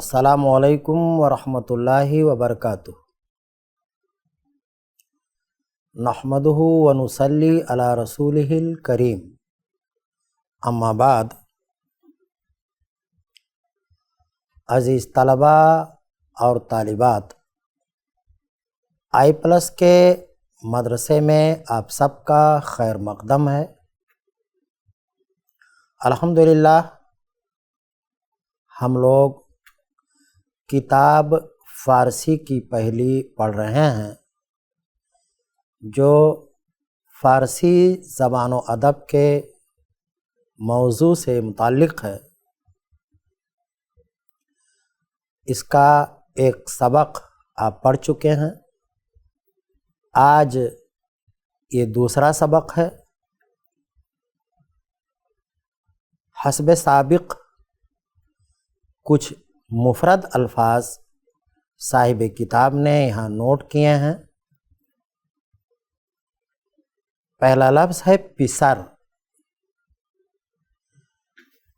अस्सलामुअलैकुम वरहमतुल्लाहि वबरकातुह। नहमदुहु व नुसल्ली अला रसूलिहिल करीम। अम्मा बाद, अज़ीज़ तलबा और तालिबात, I+ के मदरसे में आप सबका खैर मक़दम है। अल्हम्दुलिल्लाह हम लोग किताब फ़ारसी की पहली पढ़ रहे हैं जो फ़ारसी ज़बान व अदब के मौजू से मुताल्लिक़ है। इसका एक सबक आप पढ़ चुके हैं। आज ये दूसरा सबक है। हस्ब साबिक़ कुछ मुफ़रद अल्फाज साहिब किताब ने यहाँ नोट किए हैं। पहला लफ्ज़ है पिसर।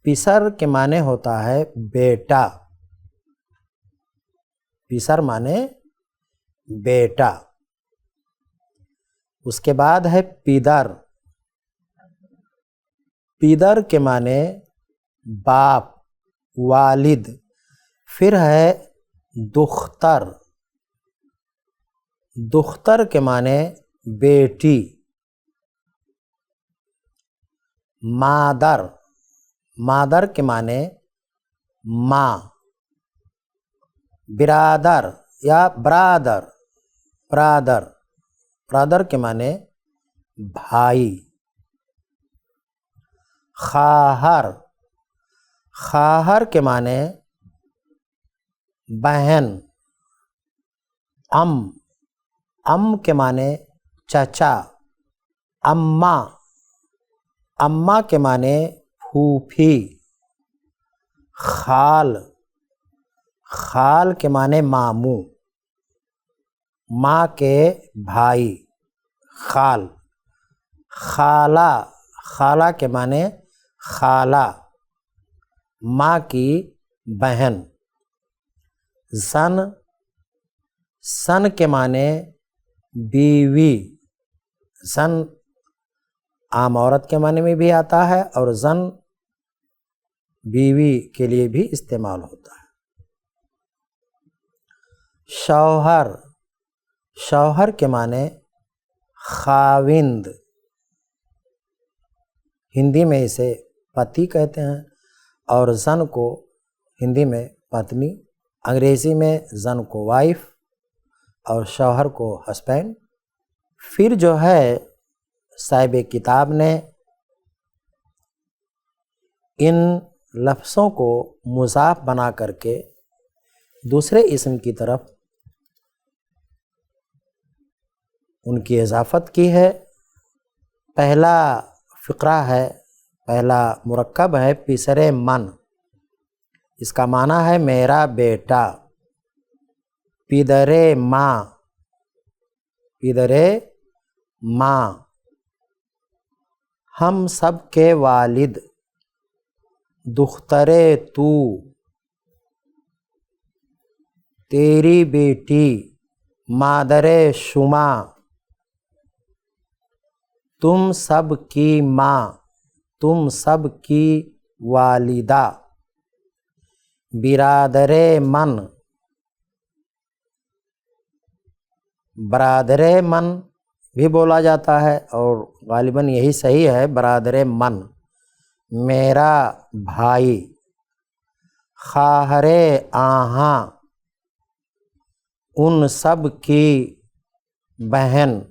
पिसर के माने होता है बेटा। पिसर माने बेटा। उसके बाद है पिदर। पिदर के माने बाप, वालिद। फिर है दुख्तर। दुख्तर के माने बेटी। मादर। मादर के माने माँ। बिरादर या ब्रादर। ब्रादर। ब्रादर के माने भाई। खाहर। खाहर के माने बहन। अम के माने चचा। अम्मा। अम्मा के माने फूफी। खाल। खाल के माने मामू। माँ के भाई खाल। खाला। खाला के माने खाला, माँ की बहन। सन। सन के माने बीवी। सन आम औरत के माने में भी आता है और जन बीवी के लिए भी इस्तेमाल होता है। शौहर। शौहर के माने खाविंद। हिंदी में इसे पति कहते हैं और जन को हिंदी में पत्नी, अंग्रेज़ी में जन को वाइफ और शौहर को हस्बैंड। फिर जो है साहिब किताब ने इन लफ्ज़ों को मुज़ाफ बना करके दूसरे इस्म की तरफ उनकी इजाफ़त की है। पहला फ़िक्रा है, पहला मुरक्कब है पिसरे मन। इसका माना है मेरा बेटा। पिदरे माँ। पिदरे माँ। हम सब के वालिद। दुख्तरे तू। तेरी बेटी। मादरे शुमा। तुम सब की माँ। तुम सब की वालिदा। बिरादरे मन। बरादरे मन भी बोला जाता है और गालिबन यही सही है, बरादरे मन। मेरा भाई। खाहरे आहा। उन सब की बहन।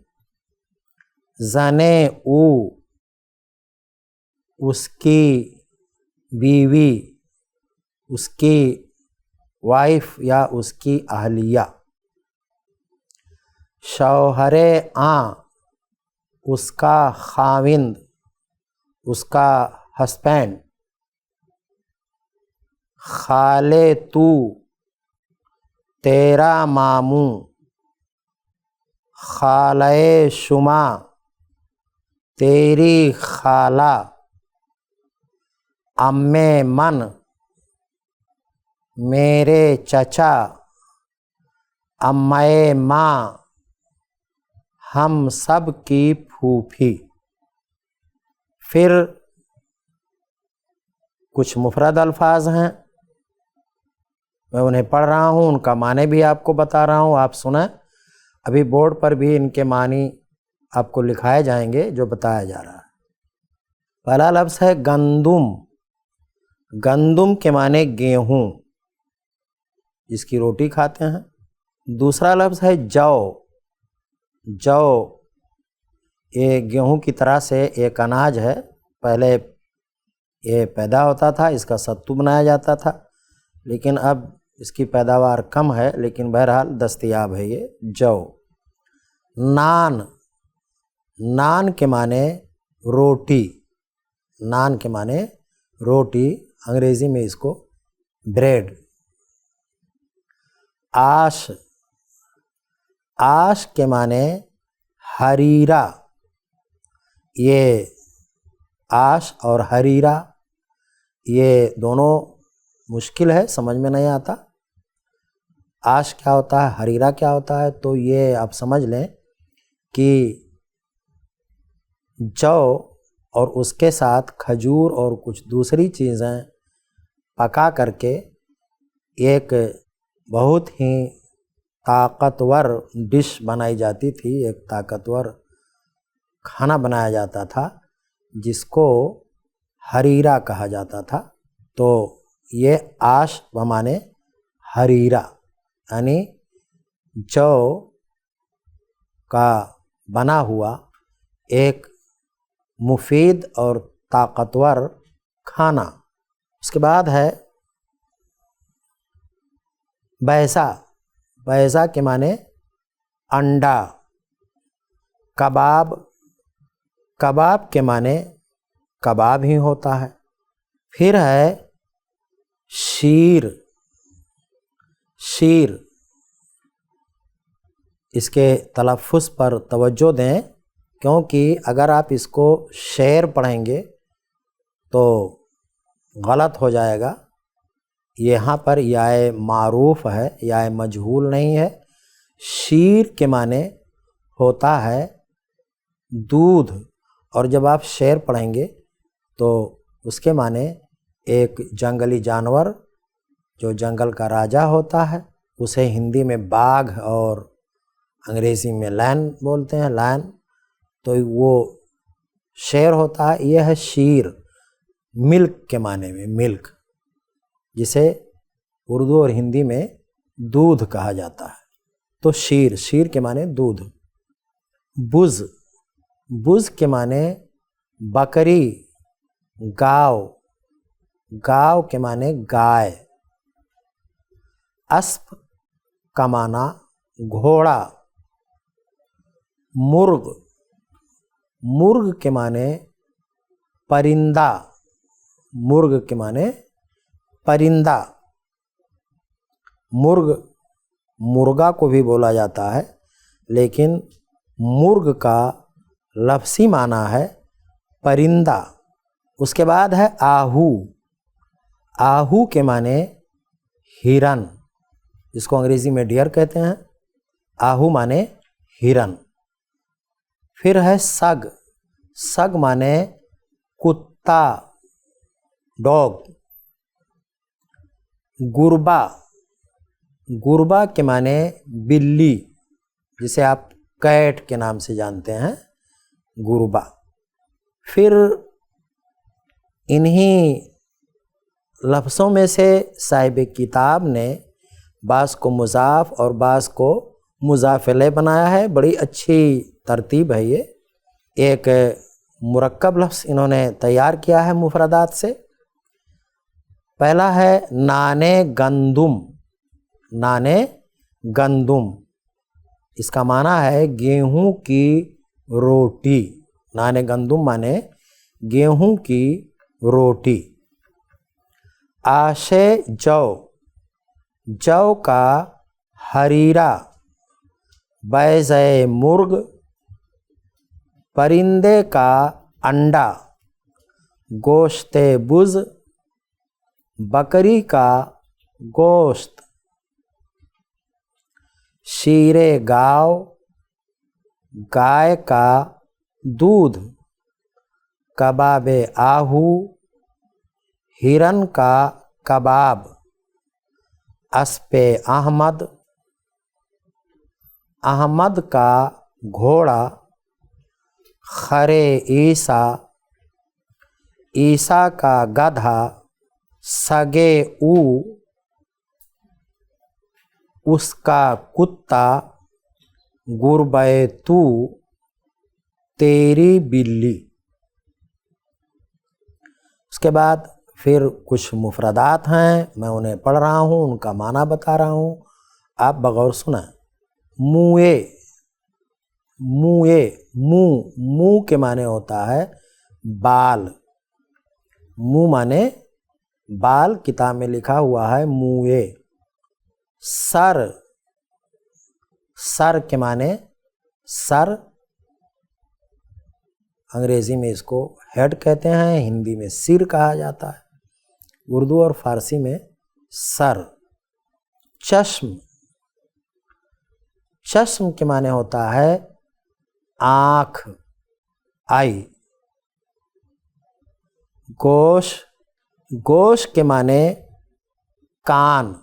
जने ऊ। उसकी बीवी, उसकी वाइफ या उसकी अहलिया। शौहरे आ। उसका खाविंद, उसका हस्बैंड। खाले तू। तेरा मामू। खाले शुमा। तेरी खाला। अम्मे मन। मेरे चचा, अम्माए माँ, हम सब की फूफी। फिर कुछ मुफरद अल्फाज हैं, मैं उन्हें पढ़ रहा हूँ, उनका माने भी आपको बता रहा हूँ, आप सुने। अभी बोर्ड पर भी इनके मानी आपको लिखाए जाएंगे जो बताया जा रहा है। पहला लफ्ज़ है गंदुम। गंदुम के माने गेहूँ, जिसकी रोटी खाते हैं। दूसरा लफ्ज़ है जौ। जौ ये गेहूँ की तरह से एक अनाज है, पहले ये पैदा होता था, इसका सत्तू बनाया जाता था, लेकिन अब इसकी पैदावार कम है, लेकिन बहरहाल दस्तयाब है ये जौ। नान। नान के माने रोटी। नान के माने रोटी, अंग्रेजी में इसको ब्रेड। आश। आश के माने हरीरा। ये आश और हरीरा ये दोनों मुश्किल है, समझ में नहीं आता। आश क्या होता है, हरीरा क्या होता है, तो ये आप समझ लें कि जौ और उसके साथ खजूर और कुछ दूसरी चीज़ें पका करके एक बहुत ही ताकतवर डिश बनाई जाती थी, एक ताकतवर खाना बनाया जाता था जिसको हरीरा कहा जाता था। तो ये आश बमाने हरीरा, यानी जौ का बना हुआ एक मुफीद और ताकतवर खाना। उसके बाद है बैसा। बैसा के माने अंडा। कबाब। कबाब के माने कबाब ही होता है। फिर है शीर। शीर, इसके तलफ़ुज़ पर तवज्जो दें, क्योंकि अगर आप इसको शेर पढ़ेंगे तो गलत हो जाएगा। यहाँ पर याए मारूफ है, याए मजहूल नहीं है। शीर के माने होता है दूध, और जब आप शेर पढ़ेंगे तो उसके माने एक जंगली जानवर जो जंगल का राजा होता है, उसे हिंदी में बाघ और अंग्रेज़ी में लायन बोलते हैं, लायन, तो वो शेर होता है। यह है शीर, मिल्क के माने में, मिल्क, जिसे उर्दू और हिंदी में दूध कहा जाता है। तो शीर, शीर के माने दूध। बुज़। बुज़ के माने बकरी, गाय। गाय के माने गाय। अस्प का माना घोड़ा। मुर्ग। मुर्ग के माने परिंदा। मुर्ग के माने परिंदा। मुर्ग, मुर्गा को भी बोला जाता है, लेकिन मुर्ग का लफ्ज़ी माना है परिंदा। उसके बाद है आहू। आहू के माने हिरन, जिसको अंग्रेज़ी में डियर कहते हैं। आहू माने हिरन। फिर है सग। सग माने कुत्ता, डॉग। गुरबा। गुरबा के माने बिल्ली, जिसे आप कैट के नाम से जानते हैं, गुरबा। फिर इन्हीं लफ्ज़ों में से साहिब किताब ने बाज़ को मुज़ाफ़ और बाज़ को मुज़ाफ़ इलैह बनाया है। बड़ी अच्छी तरतीब है ये। एक मुरक्कब लफ्ज़ इन्होंने तैयार किया है मुफरदात से। पहला है नाने गंदुम। नाने गंदुम, इसका माना है गेहूं की रोटी। नाने गंदुम माने गेहूं की रोटी। आशे जौ। जौ का हरीरा। बैज़े मुर्ग। परिंदे का अंडा। गोश्ते बुज़। बकरी का गोश्त। शीरे गाव, गाय का दूध। कबाबे आहू, हिरन का कबाब। अस्पे अहमद, अहमद का घोड़ा। खरे ईसा, ईसा का गधा। सगे ऊ, उसका कुत्ता। गुरबे तू, तेरी बिल्ली। उसके बाद फिर कुछ मुफरदात हैं, मैं उन्हें पढ़ रहा हूँ, उनका माना बता रहा हूँ, आप बगौर सुना। मुए, मुए, मुँह, मुँह के माने होता है बाल। मुँह माने बाल, किताब में लिखा हुआ है मुए। सर, सर के माने सर, अंग्रेजी में इसको हेड कहते हैं, हिंदी में सिर कहा जाता है, उर्दू और फारसी में सर। चश्म, चश्म के माने होता है आँख, आई। गोश, गोश के माने कान।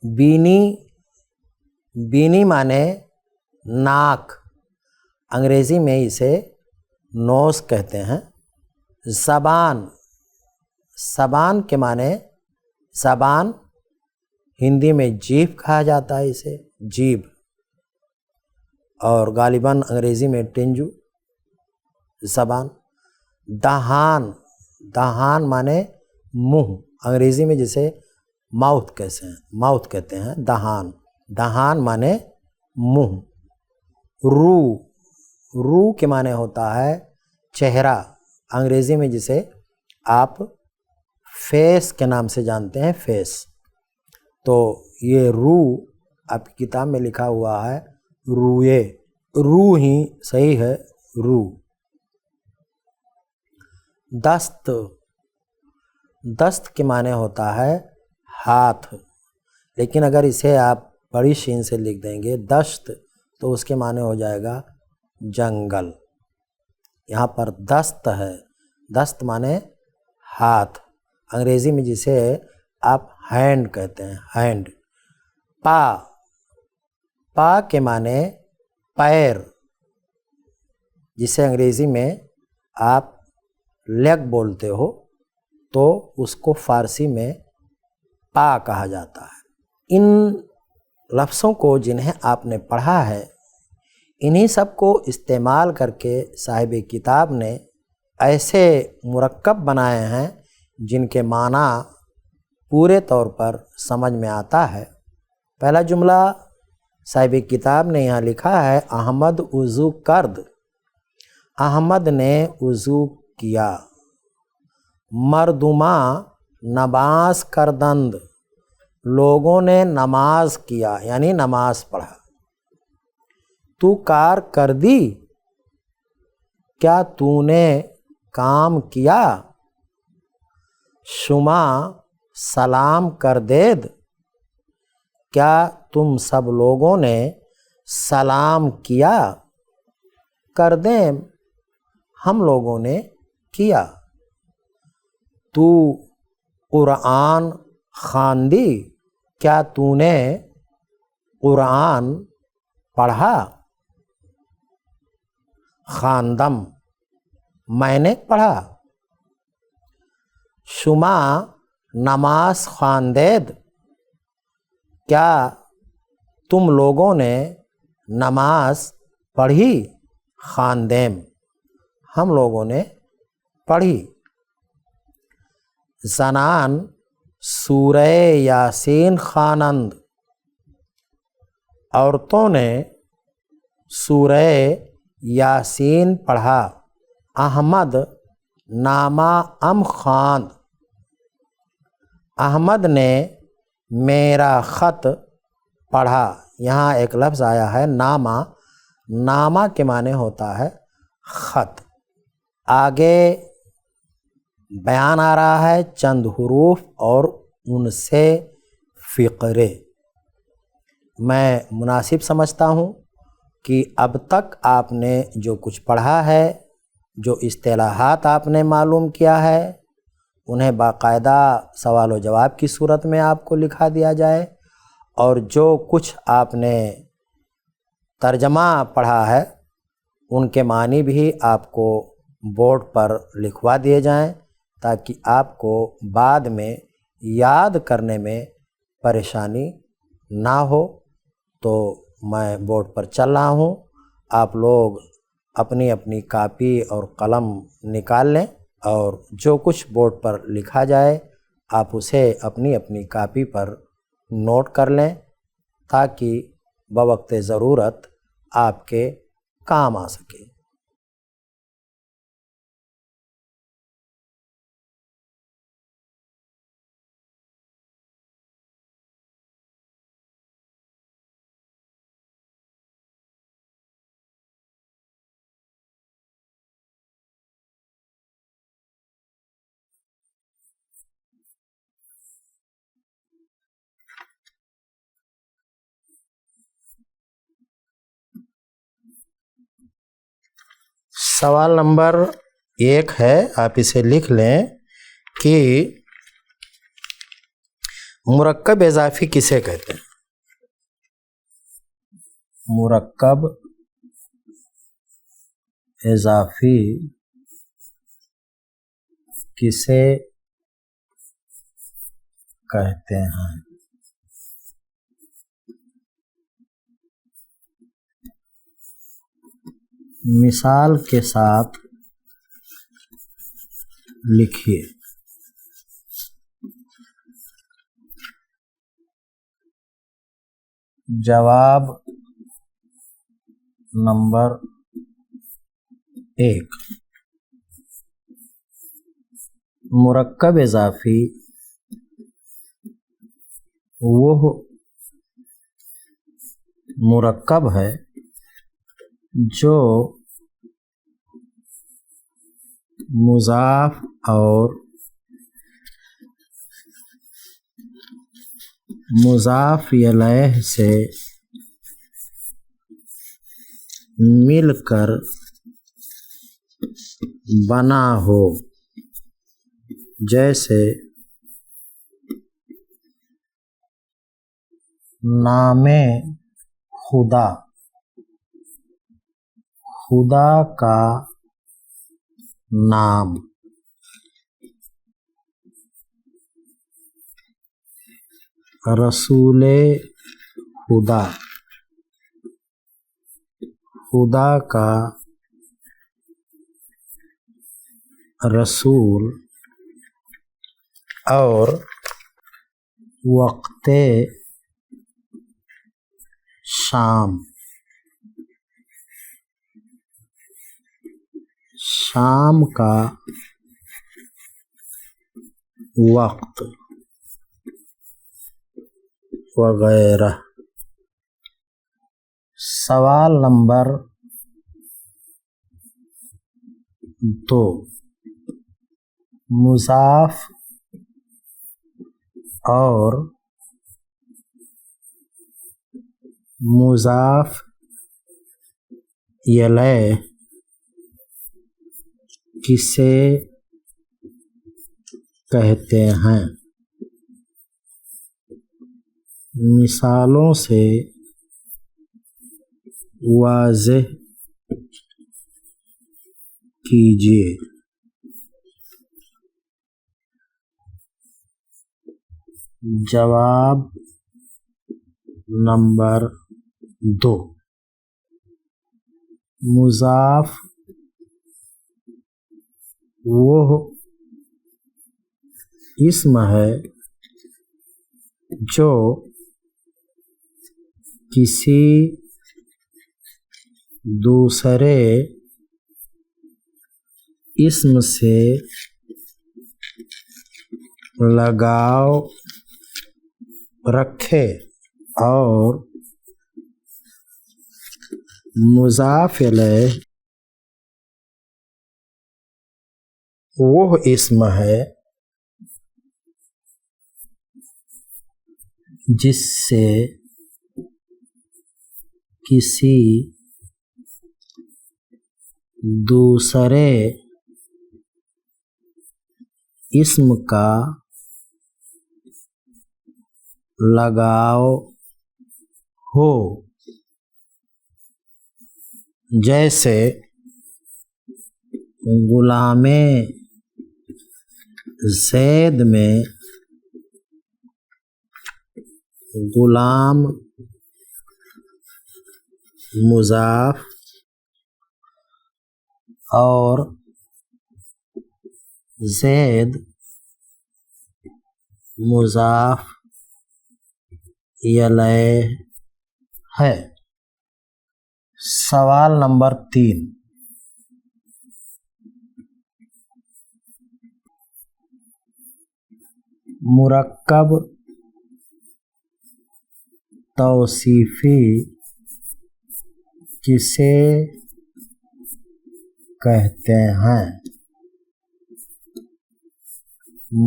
बीनी, बीनी माने नाक, अंग्रेजी में इसे नोज कहते हैं। ज़बान, ज़बान के माने ज़बान, हिंदी में जीभ कहा जाता है इसे, जीभ, और गालिबन अंग्रेजी में टिंजू, ज़बान। दहान, दहान माने मुंह, अंग्रेजी में जिसे माउथ कहते हैं, माउथ कहते हैं दहान, दहान माने मुंह। रू, रू के माने होता है चेहरा, अंग्रेजी में जिसे आप फेस के नाम से जानते हैं, फेस। तो ये रू आपकी किताब में लिखा हुआ है रूए, रू ही सही है, रू। दस्त, दस्त के माने होता है हाथ, लेकिन अगर इसे आप बड़ी शीन से लिख देंगे दस्त, तो उसके माने हो जाएगा जंगल। यहाँ पर दस्त है, दस्त माने हाथ, अंग्रेजी में जिसे आप हैंड कहते हैं, हैंड। पा, पा के माने पैर, जिसे अंग्रेजी में आप लेग बोलते हो, तो उसको फारसी में पा कहा जाता है। इन लफ्ज़ों को जिन्हें आपने पढ़ा है, इन्हीं सब को इस्तेमाल करके साहिब किताब ने ऐसे मुरक्कब बनाए हैं जिनके माना पूरे तौर पर समझ में आता है। पहला जुमला साहिब किताब ने यहाँ लिखा है, अहमद उज़ू कर्द, अहमद ने उज़ू किया। मर्दुमा नमाज करदंद, लोगों ने नमाज किया यानी नमाज पढ़ा। तू कार कर दी, क्या तूने काम किया। शुमा सलाम कर देद, क्या तुम सब लोगों ने सलाम किया। कर दें, हम लोगों ने किया। तू कुरान ख़ानदी, क्या तूने कुरान पढ़ा। ख़ानदम, मैंने पढ़ा। शुमा नमाज ख़ानदेद, क्या तुम लोगों ने नमाज पढ़ी। ख़ानदेम, हम लोगों ने पढ़ी। ज़नान सूरे यासीन ख़ानंद, औरतों ने सूरे यासीन पढ़ा। अहमद नामा अम ख़ान, अहमद ने मेरा ख़त पढ़ा। यहाँ एक लफ्ज़ आया है नामा, नामा के माने होता है ख़त। आगे बयान आ रहा है चंद हुरूफ और उनसे फ़िक्रे। मैं मुनासिब समझता हूँ कि अब तक आपने जो कुछ पढ़ा है, जो इस्तिलाहात आपने मालूम किया है, उन्हें बाकायदा सवाल व जवाब की सूरत में आपको लिखा दिया जाए, और जो कुछ आपने तर्जमा पढ़ा है उनके मानी भी आपको बोर्ड पर लिखवा दिए जाएं, ताकि आपको बाद में याद करने में परेशानी ना हो। तो मैं बोर्ड पर चल रहा हूँ, आप लोग अपनी अपनी कापी और कलम निकाल लें और जो कुछ बोर्ड पर लिखा जाए आप उसे अपनी अपनी कापी पर नोट कर लें, ताकि बवक्त ज़रूरत आपके काम आ सके। सवाल नंबर 1 है, आप इसे लिख लें कि मुरक्कब इजाफी किसे कहते हैं? मुरक्कब इजाफी किसे कहते हैं? मिसाल के साथ लिखिए। जवाब नंबर 1, मुरक्कब इजाफी वो मुरक्कब है जो मुज़ाफ और मुज़ाफ इलैह से मिलकर बना हो। जैसे नामे खुदा, खुदा का नाम, रसूले खुदा, खुदा का रसूल, और वक्ते शाम, शाम का वक्त वगैरह। सवाल नंबर 2, मुज़ाफ और मुज़ाफ इलैह किसे कहते हैं? मिसालों से वाज़ेह कीजिए। जवाब नंबर 2, मुज़ाफ वो इस्म है जो किसी दूसरे इस्म से लगाव रखे और मुज़ाफ इलैह वो इस्म है जिससे किसी दूसरे इस्म का लगाव हो, जैसे गुलामे ज़ैद में गुलाम मुज़ाफ और ज़ैद मुज़ाफ इलैह है। सवाल नंबर 3, मुरक्कब तौसीफ़ी किसे कहते हैं?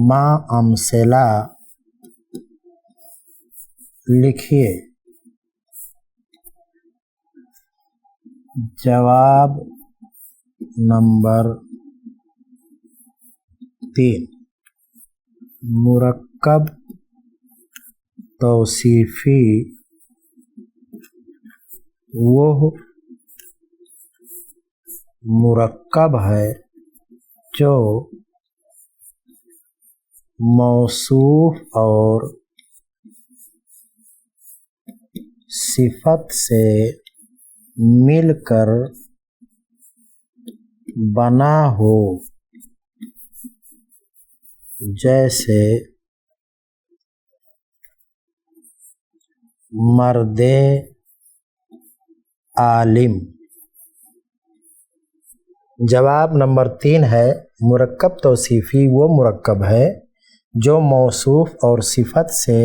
मा अमसेला लिखिए। जवाब नंबर 3, मुरक्कब तौसीफ़ी वो मुरक्कब है जो मौसूफ और सिफत से मिलकर बना हो, जैसे मर्दे आलिम। जवाब नंबर 3 है, मुरक्कब तौसीफ़ी वो मुरक्कब है जो मौसूफ और सिफत से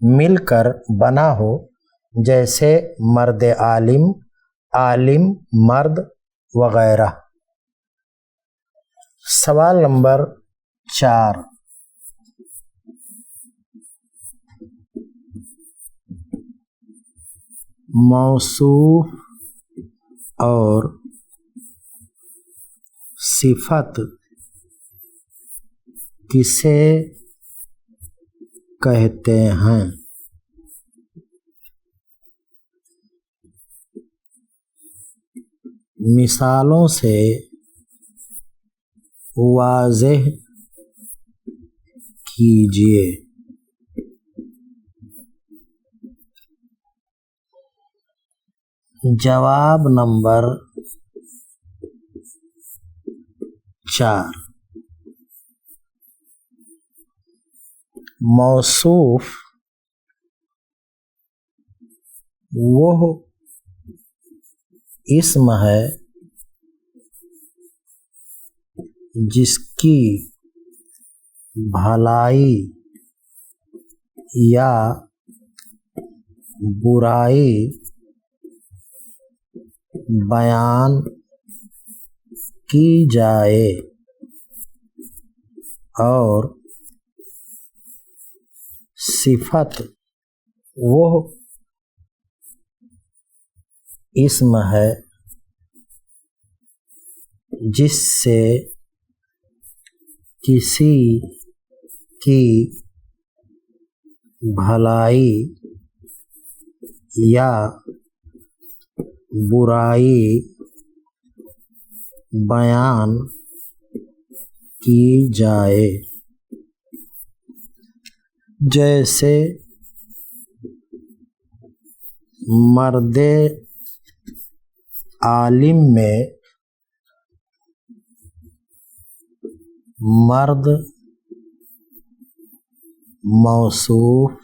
मिलकर बना हो, जैसे मर्द आलिम, आलिम मर्द वगैरह। सवाल नंबर 4, मौसूफ और सिफत किसे कहते हैं? मिसालों से वाज़ेह कीजिए। जवाब नंबर 4, मौसूफ वो इस्म है जिसकी भलाई या बुराई बयान की जाए और सिफत वो इस्म है जिससे किसी की भलाई या बुराई बयान की जाए, जैसे मर्दे आलिम में मर्द मौसूफ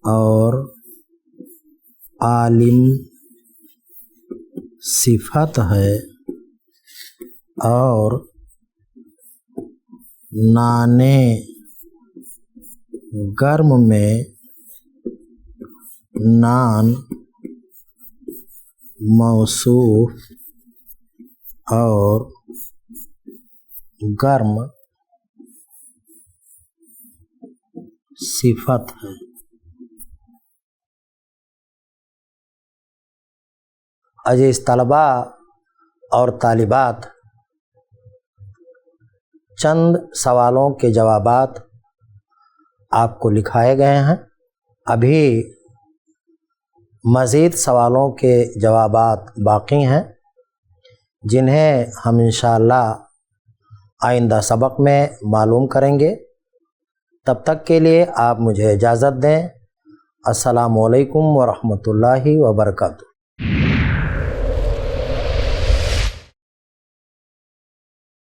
और आलिम सिफत है और नाने गर्म में नान मौसूफ और गर्म सिफत है। अजीज तलबा और तालिबात, चंद सवालों के जवाबात आपको लिखाए गए हैं। अभी मज़ीद सवालों के जवाबात बाकी हैं, जिन्हें हम इंशाअल्लाह आइंदा सबक में मालूम करेंगे। तब तक के लिए आप मुझे इजाज़त दें। अस्सलामु अलैकुम व रहमतुल्लाहि व बरकातुहू।